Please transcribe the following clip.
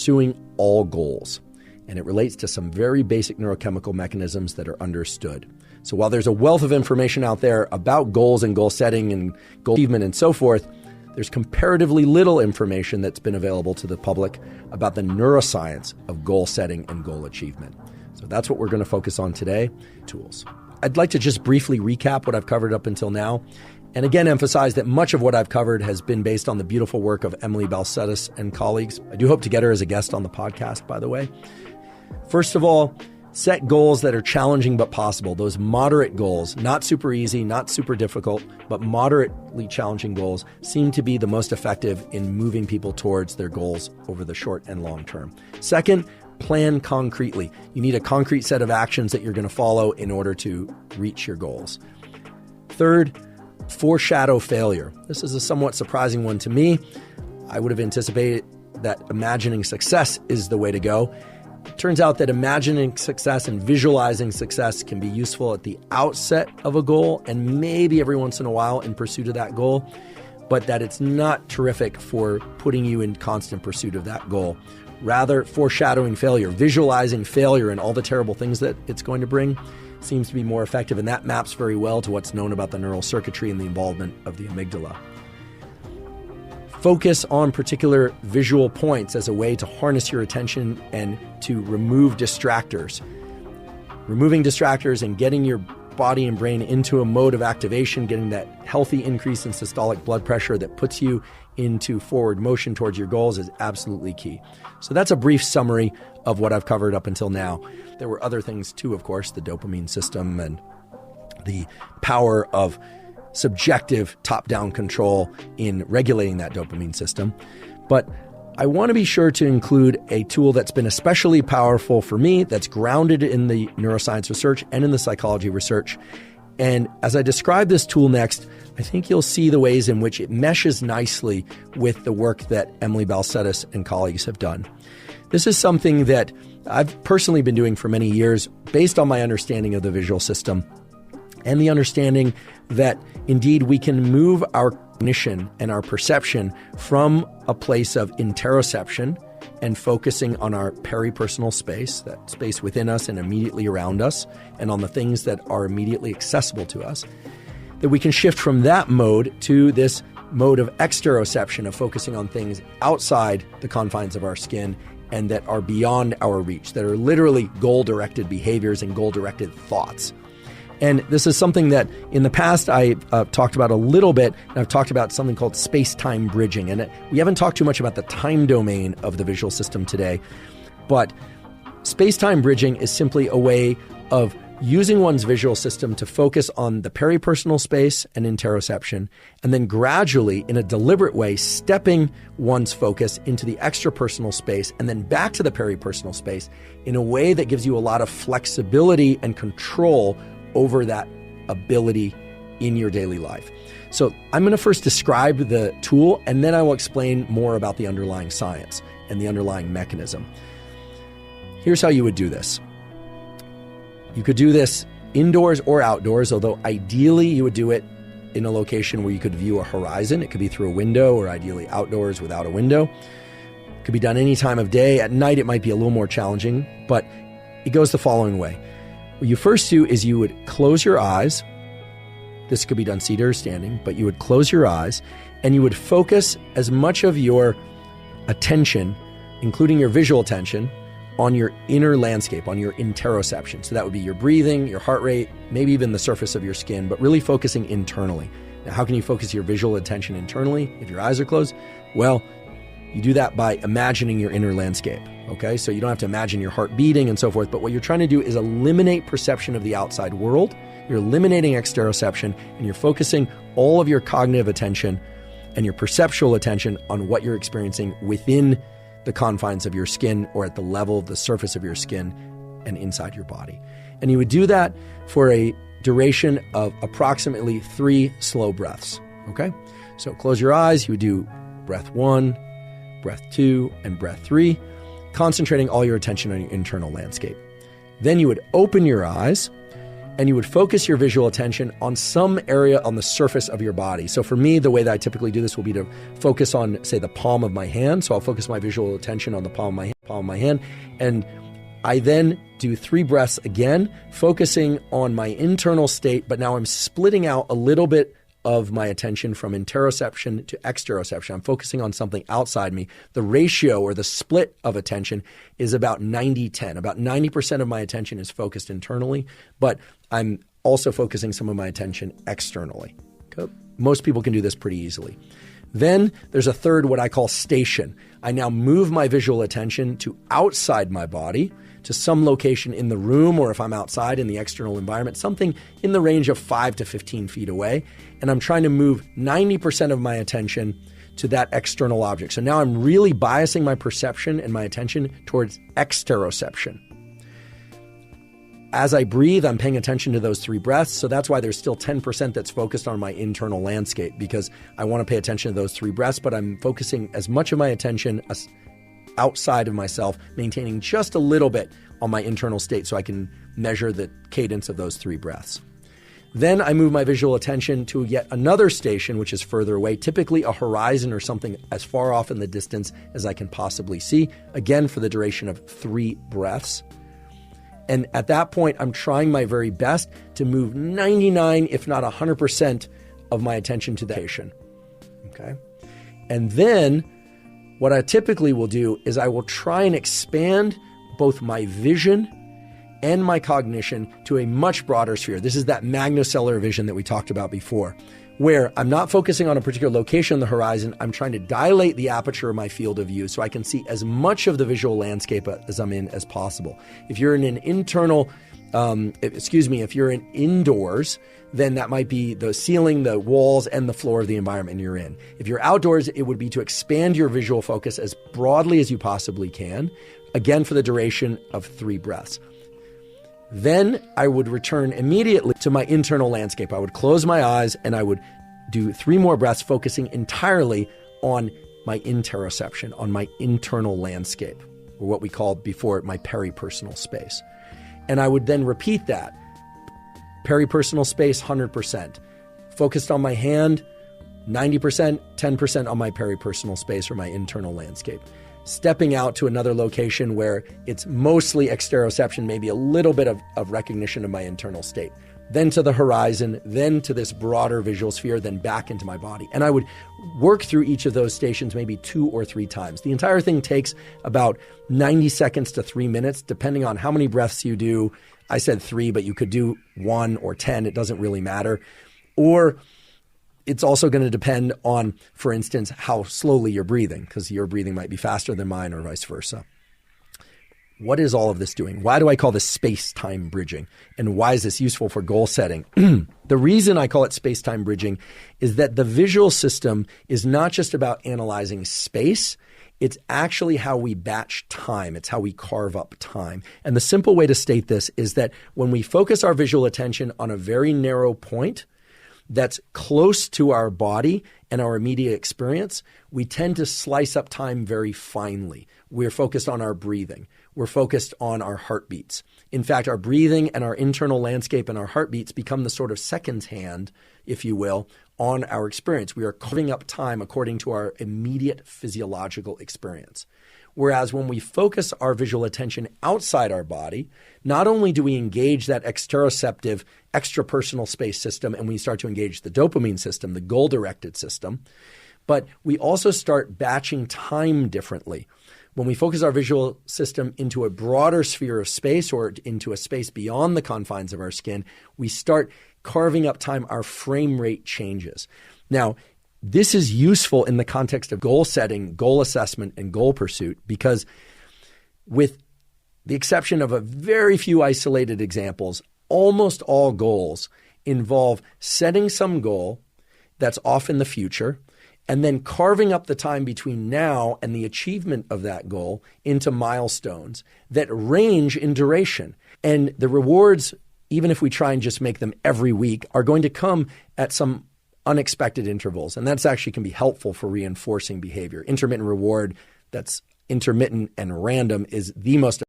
pursuing all goals. And it relates to some very basic neurochemical mechanisms that are understood. So while there's a wealth of information out there about goals and goal setting and goal achievement and so forth, there's comparatively little information that's been available to the public about the neuroscience of goal setting and goal achievement. So that's what we're going to focus on today, tools. I'd like to just briefly recap what I've covered up until now, and again emphasize that much of what I've covered has been based on the beautiful work of Emily Balcetis and colleagues. I do hope to get her as a guest on the podcast, by the way. First of all, set goals that are challenging but possible. Those moderate goals, not super easy, not super difficult, but moderately challenging goals seem to be the most effective in moving people towards their goals over the short and long term. Second, plan concretely. You need a concrete set of actions that you're going to follow in order to reach your goals. Third, foreshadow failure. This is a somewhat surprising one to me. I would have anticipated that imagining success is the way to go. It turns out that imagining success and visualizing success can be useful at the outset of a goal and maybe every once in a while in pursuit of that goal, but that it's not terrific for putting you in constant pursuit of that goal. Rather, foreshadowing failure, visualizing failure and all the terrible things that it's going to bring seems to be more effective, and that maps very well to what's known about the neural circuitry and the involvement of the amygdala. Focus on particular visual points as a way to harness your attention and to remove distractors. Removing distractors and getting your body and brain into a mode of activation, getting that healthy increase in systolic blood pressure that puts you into forward motion towards your goals is absolutely key. So that's a brief summary of what I've covered up until now. There were other things too, of course, the dopamine system and the power of subjective top-down control in regulating that dopamine system. But I want to be sure to include a tool that's been especially powerful for me, that's grounded in the neuroscience research and in the psychology research. And as I describe this tool next, I think you'll see the ways in which it meshes nicely with the work that Emily Balcetis and colleagues have done. This is something that I've personally been doing for many years based on my understanding of the visual system and the understanding that indeed we can move our cognition and our perception from a place of interoception and focusing on our peripersonal space, that space within us and immediately around us, and on the things that are immediately accessible to us, that we can shift from that mode to this mode of exteroception, of focusing on things outside the confines of our skin and that are beyond our reach, that are literally goal-directed behaviors and goal-directed thoughts. And this is something that in the past I talked about a little bit, and I've talked about something called space-time bridging. And we haven't talked too much about the time domain of the visual system today, but space-time bridging is simply a way of using one's visual system to focus on the peripersonal space and interoception, and then gradually, in a deliberate way, stepping one's focus into the extrapersonal space and then back to the peripersonal space in a way that gives you a lot of flexibility and control over that ability in your daily life. So I'm going to first describe the tool, and then I will explain more about the underlying science and the underlying mechanism. Here's how you would do this. You could do this indoors or outdoors, although ideally you would do it in a location where you could view a horizon. It could be through a window, or ideally outdoors without a window. It could be done any time of day. At night it might be a little more challenging, but it goes the following way. What you first do is you would close your eyes. This could be done seated or standing, but you would close your eyes and you would focus as much of your attention, including your visual attention, on your inner landscape, on your interoception. So that would be your breathing, your heart rate, maybe even the surface of your skin, but really focusing internally. Now, how can you focus your visual attention internally if your eyes are closed? Well, you do that by imagining your inner landscape, okay? So you don't have to imagine your heart beating and so forth, but what you're trying to do is eliminate perception of the outside world. You're eliminating exteroception, and you're focusing all of your cognitive attention and your perceptual attention on what you're experiencing within the confines of your skin, or at the level of the surface of your skin and inside your body. And you would do that for a duration of approximately 3 slow breaths, okay? So close your eyes, you would do breath 1, breath 2, and breath 3, concentrating all your attention on your internal landscape. Then you would open your eyes, and you would focus your visual attention on some area on the surface of your body. So for me, the way that I typically do this will be to focus on, say, the palm of my hand. So I'll focus my visual attention on the palm of my hand, and I then do 3 breaths again, focusing on my internal state, but now I'm splitting out a little bit of my attention from interoception to exteroception. I'm focusing on something outside me. The ratio or the split of attention is about 90-10. About 90% of my attention is focused internally, but I'm also focusing some of my attention externally. Okay? Most people can do this pretty easily. Then there's a third, what I call station. I now move my visual attention to outside my body, to some location in the room, or if I'm outside in the external environment, something in the range of 5 to 15 feet away. And I'm trying to move 90% of my attention to that external object. So now I'm really biasing my perception and my attention towards exteroception. As I breathe, I'm paying attention to those 3 breaths. So that's why there's still 10% that's focused on my internal landscape, because I want to pay attention to those 3 breaths, but I'm focusing as much of my attention outside of myself, maintaining just a little bit on my internal state so I can measure the cadence of those 3 breaths. Then I move my visual attention to yet another station, which is further away, typically a horizon or something as far off in the distance as I can possibly see, again for the duration of 3 breaths. And at that point, I'm trying my very best to move 99, if not 100% of my attention to the station. Okay? And then what I typically will do is I will try and expand both my vision and my cognition to a much broader sphere. This is that magnocellular vision that we talked about before, where I'm not focusing on a particular location on the horizon. I'm trying to dilate the aperture of my field of view so I can see as much of the visual landscape as I'm in as possible. If you're in an if you're in indoors, then that might be the ceiling, the walls, and the floor of the environment you're in. If you're outdoors, it would be to expand your visual focus as broadly as you possibly can, again for the duration of 3 breaths. Then I would return immediately to my internal landscape. I would close my eyes and I would do 3 more breaths, focusing entirely on my interoception, on my internal landscape, or what we called before my peripersonal space. And I would then repeat that. Peripersonal space, 100%. Focused on my hand, 90%, 10% on my peripersonal space or my internal landscape. Stepping out to another location where it's mostly exteroception, maybe a little bit of recognition of my internal state. Then to the horizon, then to this broader visual sphere, then back into my body. And I would work through each of those stations maybe 2 or 3 times. The entire thing takes about 90 seconds to 3 minutes, depending on how many breaths you do. I said 3, but you could do 1 or 10. It doesn't really matter. Or it's also going to depend on, for instance, how slowly you're breathing, because your breathing might be faster than mine or vice versa. What is all of this doing? Why do I call this space-time bridging? And why is this useful for goal setting? The reason I call it space-time bridging is that the visual system is not just about analyzing space. It's actually how we batch time. It's how we carve up time. And the simple way to state this is that when we focus our visual attention on a very narrow point that's close to our body and our immediate experience, we tend to slice up time very finely. We're focused on our breathing. We're focused on our heartbeats. In fact, our breathing and our internal landscape and our heartbeats become the sort of second hand, if you will, on our experience. We are carving up time according to our immediate physiological experience. Whereas when we focus our visual attention outside our body, not only do we engage that exteroceptive, extrapersonal space system, and we start to engage the dopamine system, the goal-directed system, but we also start batching time differently. When we focus our visual system into a broader sphere of space or into a space beyond the confines of our skin, we start carving up time. Our frame rate changes. Now, this is useful in the context of goal setting, goal assessment, and goal pursuit, because with the exception of a very few isolated examples, almost all goals involve setting some goal that's off in the future, and then carving up the time between now and the achievement of that goal into milestones that range in duration. And the rewards, even if we try and just make them every week, are going to come at some unexpected intervals. And that's actually can be helpful for reinforcing behavior. Intermittent reward that's intermittent and random is the most